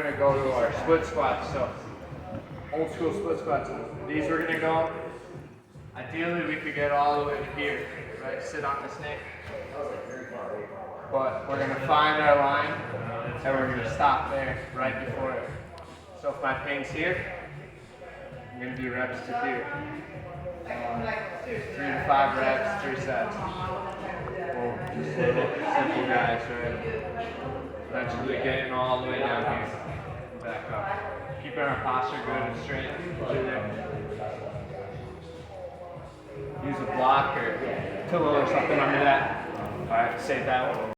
gonna go to our split squats. So old school split squats. These we're gonna go. Ideally, we could get all the way to here, right? Sit on the snake. But we're gonna find our line, and we're gonna stop there right before it. So if my pain's here, I'm gonna do reps to here. 3 to 5 reps, 3 sets. We'll just hit it, simple guys, right? Eventually getting all the way down here, back up. Keeping our posture good and straight. Use a block or pillow or something under that. I have to save that one.